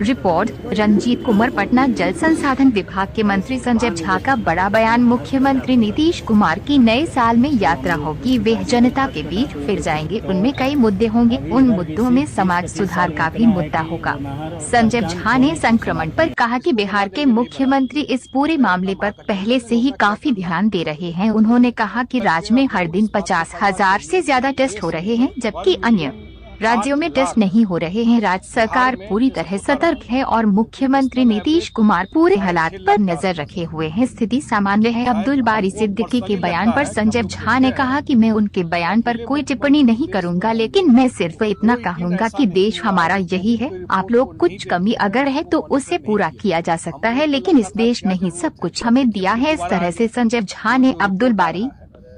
Report Ranjit Kumar Patna. जल संसाधन विभाग के मंत्री संजय झा का बड़ा बयान। मुख्यमंत्री नीतीश कुमार की नए साल में यात्रा होगी, वे जनता के बीच फिर जाएंगे। उनमें कई मुद्दे होंगे, उन मुद्दों में समाज सुधार का भी मुद्दा होगा। संजय झा ने संक्रमण पर कहा कि बिहार के मुख्यमंत्री इस पूरे मामले पर पहले से ही काफी ध्यान दे रहे हैं। उन्होंने कहा कि राज्य में हर दिन 50,000 से ज्यादा टेस्ट हो रहे हैं, जबकि अन्य राज्यों में टेस्ट नहीं हो रहे हैं। राज्य सरकार पूरी तरह सतर्क है और मुख्यमंत्री नीतीश कुमार पूरे हालात पर नजर रखे हुए हैं। स्थिति सामान्य है। अब्दुल बारी सिद्दीकी के बयान पर संजय झा ने कहा कि मैं उनके बयान पर कोई टिप्पणी नहीं करूंगा, लेकिन मैं सिर्फ इतना कहूंगा कि देश हमारा यही है। आप लोग कुछ कमी अगर है तो उसे पूरा किया जा सकता है, लेकिन इस देश ने ही सब कुछ हमें दिया है। इस तरह से संजय झा ने अब्दुल बारी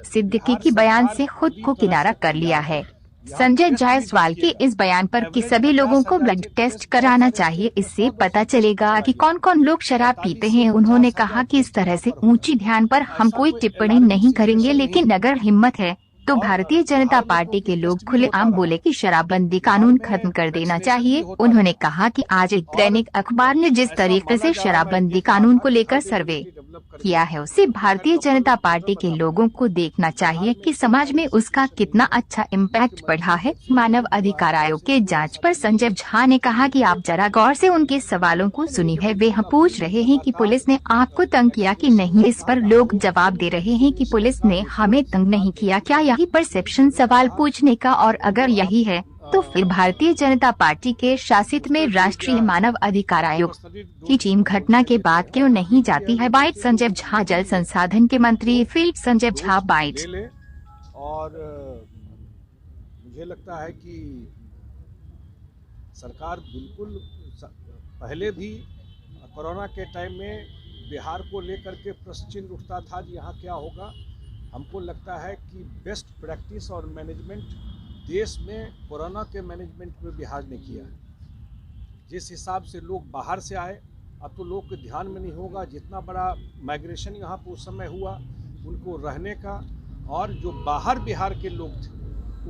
सिद्दीकी के बयान से खुद को किनारा कर लिया है। संजय जायसवाल के इस बयान पर कि सभी लोगों को ब्लड टेस्ट कराना चाहिए, इससे पता चलेगा कि कौन कौन लोग शराब पीते हैं। उन्होंने कहा कि इस तरह से ऊंची ध्यान पर हम कोई टिप्पणी नहीं करेंगे, लेकिन अगर हिम्मत है तो भारतीय जनता पार्टी के लोग खुलेआम बोले कि शराबबंदी कानून खत्म कर देना चाहिए। उन्होंने कहा कि आज एक दैनिक अखबार ने जिस तरीके से शराबबंदी कानून को लेकर सर्वे किया है, उसे भारतीय जनता पार्टी के लोगों को देखना चाहिए कि समाज में उसका कितना अच्छा इम्पैक्ट पड़ा है। मानव अधिकार आयोग के जांच पर संजय झा ने कहा कि आप जरा गौर से उनके सवालों को सुनिए। वे हम पूछ रहे हैं कि पुलिस ने आपको तंग किया कि नहीं, इस पर लोग जवाब दे रहे हैं कि पुलिस ने हमें तंग नहीं किया। क्या यही परसेप्शन सवाल पूछने का? और अगर यही है तो फिर भारतीय जनता पार्टी के शासित में राष्ट्रीय मानव अधिकार आयोग की टीम घटना के बाद क्यों नहीं जाती है? बाइट संजय झा, जल संसाधन के मंत्री फील्ड संजय झा। बाइट। और मुझे लगता है कि सरकार बिल्कुल पहले भी कोरोना के टाइम में बिहार को लेकर के प्रश्न चिन्ह उठता था कि यहाँ क्या होगा। हमको लगता है कि बेस्ट प्रैक्टिस और मैनेजमेंट देश में कोरोना के मैनेजमेंट में बिहार ने किया है। जिस हिसाब से लोग बाहर से आए, अब तो लोग के ध्यान में नहीं होगा जितना बड़ा माइग्रेशन यहाँ पर उस समय हुआ, उनको रहने का, और जो बाहर बिहार के लोग थे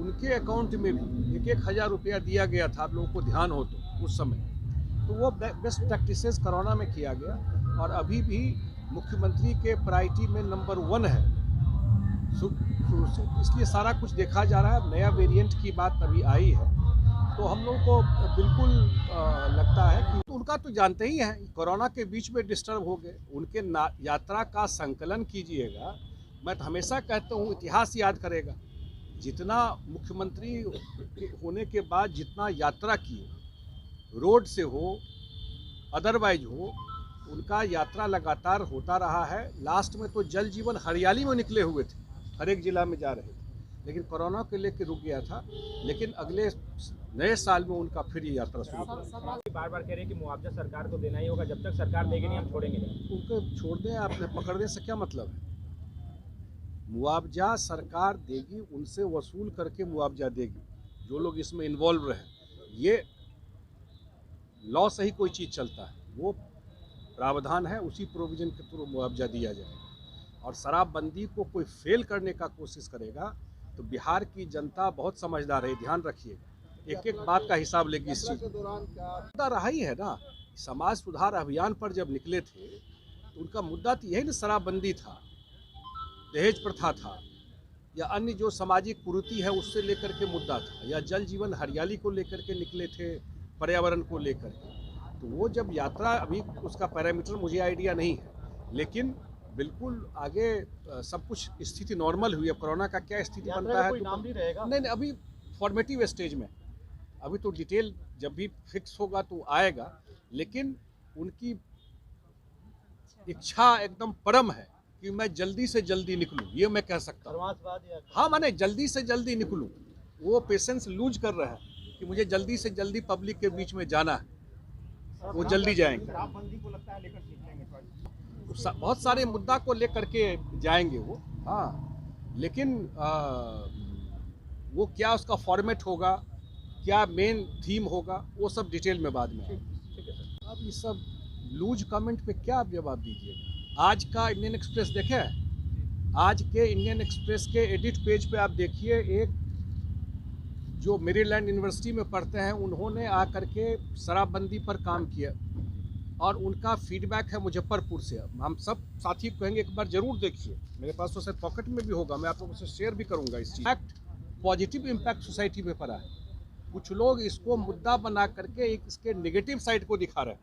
उनके अकाउंट में भी 1,000 रुपया दिया गया था। आप लोगों को ध्यान हो तो उस समय तो वो बेस्ट प्रैक्टिसेस कोरोना में किया गया, और अभी भी मुख्यमंत्री के प्रायोरिटी में नंबर 1 है शुरू से। इसलिए सारा कुछ देखा जा रहा है। नया वेरिएंट की बात अभी आई है तो हम लोग को बिल्कुल लगता है कि उनका तो जानते ही हैं, कोरोना के बीच में डिस्टर्ब हो गए। उनके यात्रा का संकलन कीजिएगा। मैं तो हमेशा कहता हूँ, इतिहास याद करेगा जितना मुख्यमंत्री होने के बाद जितना यात्रा किए, रोड से हो अदरवाइज हो, उनका यात्रा लगातार होता रहा है। लास्ट में तो जल जीवन हरियाली में निकले हुए थे, हर एक जिला में जा रहे थे, लेकिन कोरोना को लेकर रुक गया था। लेकिन अगले नए साल में उनका फिर यात्रा शुरू होगा। बार बार कह रहे हैं कि मुआवजा सरकार को देना ही होगा, जब तक सरकार देगी नहीं हम छोड़ेंगे नहीं। उनको छोड़ दें, आपने पकड़ने से क्या मतलब है? मुआवजा सरकार देगी, उनसे वसूल करके मुआवजा देगी जो लोग इसमें इन्वॉल्व रहे। ये लॉ से ही कोई चीज़ चलता है, वो प्रावधान है, उसी प्रोविजन के थ्रू मुआवजा दिया जाएगा। और शराबबंदी को कोई फेल करने का कोशिश करेगा तो बिहार की जनता बहुत समझदार है, ध्यान रखिएगा। एक एक बात का हिसाब लेगी इस चीज़ मुद्दा रहा ही है ना। समाज सुधार अभियान पर जब निकले थे तो उनका मुद्दा तो यही ना, शराबबंदी था, दहेज प्रथा था, या अन्य जो सामाजिक कुरीति है उससे लेकर के मुद्दा था, या जल जीवन हरियाली को लेकर के निकले थे, पर्यावरण को लेकर के। तो वो जब यात्रा, अभी उसका पैरामीटर मुझे आइडिया नहीं है, लेकिन बिल्कुल आगे सब कुछ स्थिति नॉर्मल हुई है। कोरोना का क्या स्थिति बनता है तो नहीं, अभी फॉर्मेटिव स्टेज में, अभी तो डिटेल जब भी फिक्स होगा तो आएगा। लेकिन उनकी इच्छा एकदम परम है कि मैं जल्दी से जल्दी निकलूं, ये मैं कह सकता हूँ। हाँ, माने जल्दी से जल्दी निकलूं। वो पेशेंस लूज कर रहे हैं कि मुझे जल्दी से जल्दी पब्लिक के बीच में जाना है, वो जल्दी जाएंगे। बहुत सारे मुद्दा को लेकर के जाएंगे वो, हाँ, लेकिन वो क्या उसका फॉर्मेट होगा, क्या मेन थीम होगा, वो सब डिटेल में बाद में। अब ये सब लूज कमेंट पे क्या आप जवाब दीजिएगा? आज का इंडियन एक्सप्रेस देखे, आज के इंडियन एक्सप्रेस के एडिट पेज पे आप देखिए, एक जो मेरीलैंड यूनिवर्सिटी में पढ़ते हैं उन्होंने आकर के शराबबंदी पर काम किया और उनका फीडबैक है मुजफ्फरपुर से। हम सब साथी कहेंगे एक बार जरूर देखिए, मेरे पास तो शायद पॉकेट में भी होगा, मैं आप लोगों से शेयर भी करूंगा इस चीज़। पॉजिटिव इम्पैक्ट सोसाइटी पे पड़ा है। कुछ लोग इसको मुद्दा बना करके एक इसके नेगेटिव साइड को दिखा रहे हैं,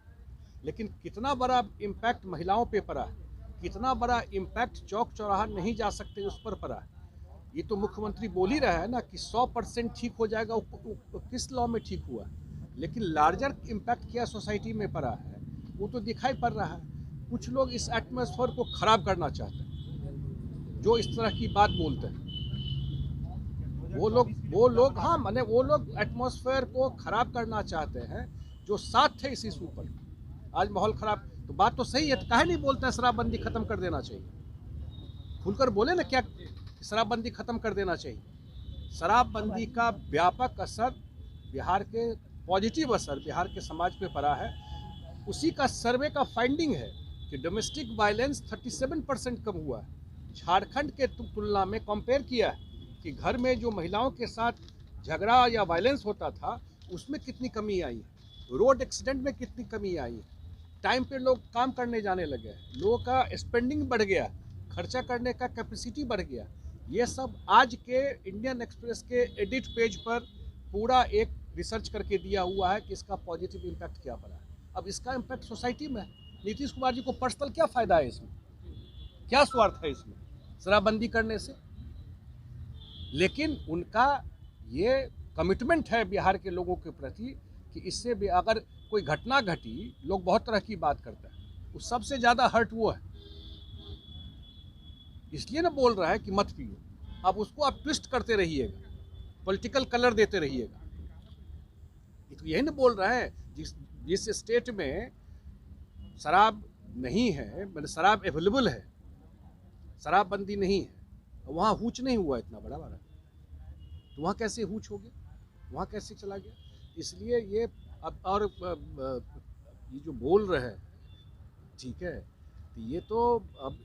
लेकिन कितना बड़ा इम्पैक्ट महिलाओं पे पड़ा है, कितना बड़ा इम्पैक्ट चौक चौराहा नहीं जा सकते उस पर पड़ा है। ये तो मुख्यमंत्री बोल ही रहा है ना कि 100% ठीक हो जाएगा, वो किस लॉ में ठीक हुआ, लेकिन लार्जर इम्पैक्ट क्या सोसाइटी में पड़ा है वो तो दिखाई पड़ रहा है। कुछ लोग इस एटमॉस्फेयर को खराब करना चाहते हैं, जो इस तरह की बात बोलते हैं वो लोग हाँ माने वो लोग एटमॉस्फेयर को खराब करना चाहते हैं जो साथ थे इस इशू पर। आज माहौल खराब, तो बात तो सही है, तो काहे नहीं बोलते हैं शराबबंदी खत्म कर देना चाहिए? खुलकर बोले ना, क्या शराबबंदी खत्म कर देना चाहिए। शराबबंदी का व्यापक असर बिहार के, पॉजिटिव असर बिहार के समाज पे पड़ा है। उसी का सर्वे का फाइंडिंग है कि डोमेस्टिक वायलेंस 37% कम हुआ है। झारखंड के तुलना में कंपेयर किया है कि घर में जो महिलाओं के साथ झगड़ा या वायलेंस होता था उसमें कितनी कमी आई है, रोड एक्सीडेंट में कितनी कमी आई है, टाइम पे लोग काम करने जाने लगे, लोगों का स्पेंडिंग बढ़ गया, खर्चा करने का कैपेसिटी बढ़ गया। ये सब आज के इंडियन एक्सप्रेस के एडिट पेज पर पूरा एक रिसर्च करके दिया हुआ है कि इसका पॉजिटिव इम्पैक्ट क्या पड़ा है। अब इसका इम्पैक्ट सोसाइटी में, नीतीश कुमार जी को पर्सनल क्या फ़ायदा है इसमें, क्या स्वार्थ है इसमें शराबबंदी करने से? लेकिन उनका ये कमिटमेंट है बिहार के लोगों के प्रति कि इससे भी अगर कोई घटना घटी, लोग बहुत तरह की बात करते हैं, उस सबसे ज़्यादा हर्ट वो है, इसलिए ना बोल रहा है कि मत पियो। अब उसको आप ट्विस्ट करते रहिएगा, पॉलिटिकल कलर देते रहिएगा। तो यही ना बोल रहा है, जिस स्टेट में शराब नहीं है, मतलब शराब अवेलेबल है, शराबबंदी नहीं है, वहाँ हुच नहीं हुआ इतना बड़ा, तो वहाँ कैसे हुच हो गया, वहाँ कैसे चला गया? इसलिए ये अब और ये जो बोल रहे हैं, ठीक है, तो ये तो अब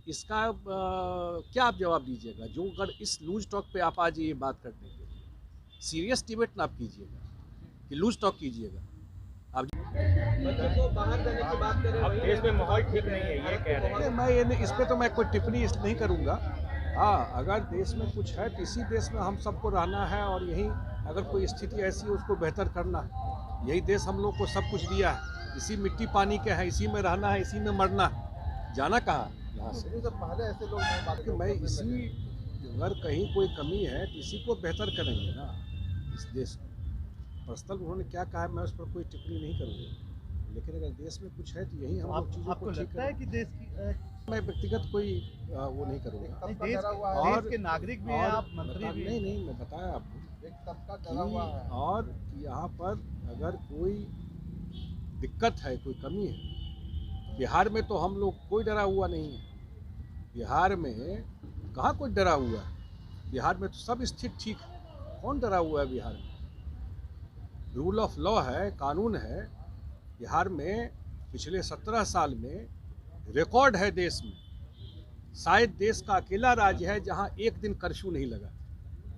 इसका क्या आप जवाब दीजिएगा? जो अगर इस लूज टॉक पे आप आज ये बात करने के लिए सीरियस डिबेट ना आप कीजिएगा कि लूज टॉक कीजिएगा। आप बाहर जाने की बात कर रहे हैं, अब देश में माहौल ठीक नहीं है ये कह रहे हैं। मैं इस पे तो मैं कोई टिप्पणी नहीं करूँगा। हाँ, अगर देश में कुछ है तो इसी देश में हम सबको रहना है, और यही अगर कोई स्थिति ऐसी है उसको बेहतर करना है। यही देश हम लोग को सब कुछ दिया है, इसी मिट्टी पानी के है, इसी में रहना है, इसी में मरना है, जाना कहाँ यहाँ से। पहले ऐसे लोग नहीं बात कि मैं इसी, अगर कहीं कोई कमी है तो इसी को बेहतर करेंगे ना इस देश को। पर्सनल उन्होंने क्या कहा है मैं उस पर कोई टिप्पणी नहीं करूँगा, लेकिन अगर देश में कुछ है तो यही हम लोग चीज़ों को ठीक है कि देश की मैं व्यक्तिगत कोई वो नहीं करूँगा। देश के नागरिक भी हैं, आप मंत्री भी हैं। नहीं मैं बताया आपको एक तबका डरा हुआ है। और यहाँ पर अगर कोई दिक्कत है, कोई कमी है, बिहार में तो हम लोग कोई डरा हुआ नहीं है। बिहार में कहाँ कोई डरा हुआ है? बिहार में तो सब स्थिति ठीक है, कौन डरा हुआ है बिहार में? रूल ऑफ लॉ है, कानून है। बिहार में पिछले 17 साल में रिकॉर्ड है देश में, शायद देश का अकेला राज्य है जहां एक दिन कर्फ्यू नहीं लगा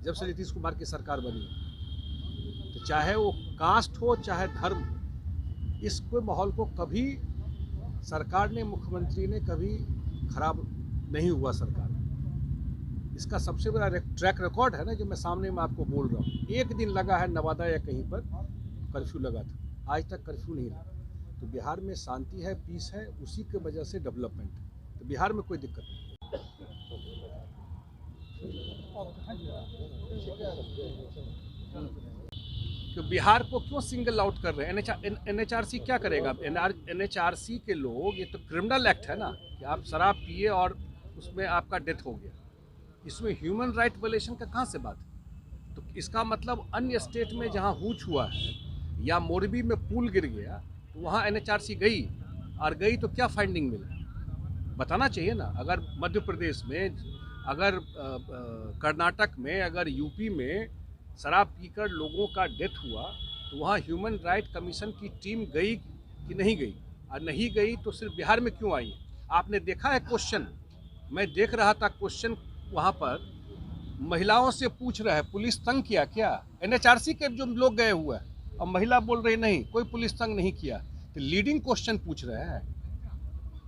जब से नीतीश कुमार की सरकार बनी। तो चाहे वो कास्ट हो चाहे धर्म, इस कोई माहौल को कभी सरकार ने, मुख्यमंत्री ने कभी खराब नहीं हुआ सरकार। इसका सबसे बड़ा ट्रैक रिकॉर्ड है ना जो मैं सामने में आपको बोल रहा हूँ। एक दिन लगा है नवादा या कहीं पर कर्फ्यू लगा था, आज तक कर्फ्यू नहीं लगा। तो बिहार में शांति है, पीस है, उसी के वजह से डेवलपमेंट है। तो बिहार में कोई दिक्कत नहीं। तो बिहार को क्यों सिंगल आउट कर रहे हैं? NHRC क्या करेगा? NHRC के लोग, ये तो क्रिमिनल एक्ट है ना कि आप शराब पिए और उसमें आपका डेथ हो गया, इसमें ह्यूमन राइट वायलेशन का कहाँ से बात है? तो इसका मतलब अन्य स्टेट में जहाँ हुच हुआ है या मोरबी में पुल गिर गया तो वहाँ NHRC गई, और गई तो क्या फाइंडिंग मिला? बताना चाहिए ना। अगर मध्य प्रदेश में, अगर कर्नाटक में, अगर यूपी में शराब पीकर लोगों का डेथ हुआ तो वहाँ ह्यूमन राइट कमीशन की टीम गई कि नहीं गई? और नहीं गई तो सिर्फ बिहार में क्यों आई? आपने देखा है क्वेश्चन? मैं देख रहा था क्वेश्चन वहाँ पर महिलाओं से पूछ रहा है पुलिस तंग किया क्या? NHRC के जो लोग गए हुए हैं और महिला बोल रही नहीं कोई पुलिस तंग नहीं किया, तो लीडिंग क्वेश्चन पूछ रहे हैं,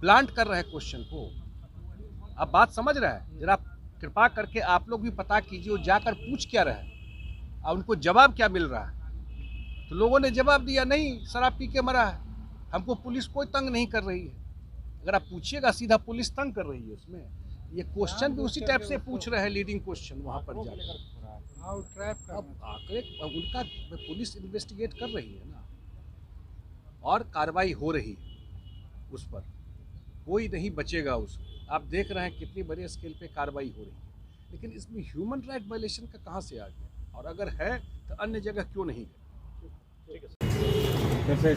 प्लांट कर रहे हैं क्वेश्चन को। आप बात समझ रहे हैं? जरा कृपा करके आप लोग भी पता कीजिए वो जाकर पूछ क्या रहे और उनको जवाब क्या मिल रहा है। तो लोगों ने जवाब दिया नहीं शराब पी के मरा है, हमको पुलिस कोई तंग नहीं कर रही है। अगर आप पूछिएगा सीधा पुलिस तंग कर रही है उसमें, ये क्वेश्चन भी उसी टाइप से पूछ रहे हैं लीडिंग क्वेश्चन वहाँ पर जाकर। अब आंकड़े उनका पुलिस इन्वेस्टिगेट कर रही है ना और कार्रवाई हो रही है उस पर, कोई नहीं बचेगा उसको। आप देख रहे हैं कितनी बड़े स्केल पे कार्रवाई हो रही है, लेकिन इसमें ह्यूमन राइट वायलेशन का कहाँ से आ गया? और अगर है तो अन्य जगह क्यों नहीं गए? ठीक है सर।